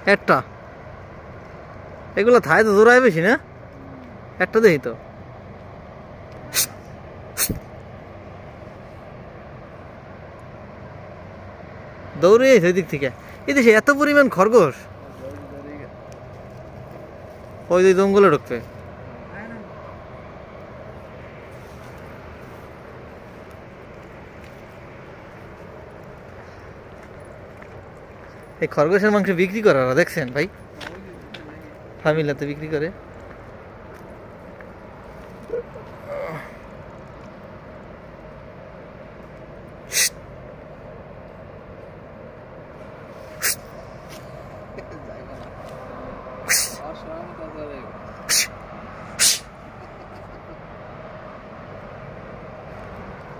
একটা এগুলো থাই তো জোড়ায় বেশি না একটা দেখি তো দৌড়ে এসে দিক থেকে এই দেশে এত পরিমাণ খরগোশ ওই যে জঙ্গলে ঢুকবে এই খরগোশের মাংস বিক্রি করে ওরা দেখছেন ভাই ফার্মিলাতে বিক্রি করে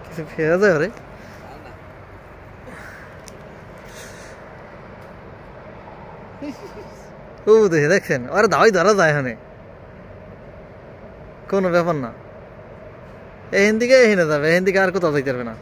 কিছু ফেরা যায় রে ও দেখে দেখছেন আরে দাওয়াই ধরা যায় এখানে কোনো ব্যাপার না এখান থেকে এখানে যাবে এখান থেকে আর কোথাও যাইতে পারবে না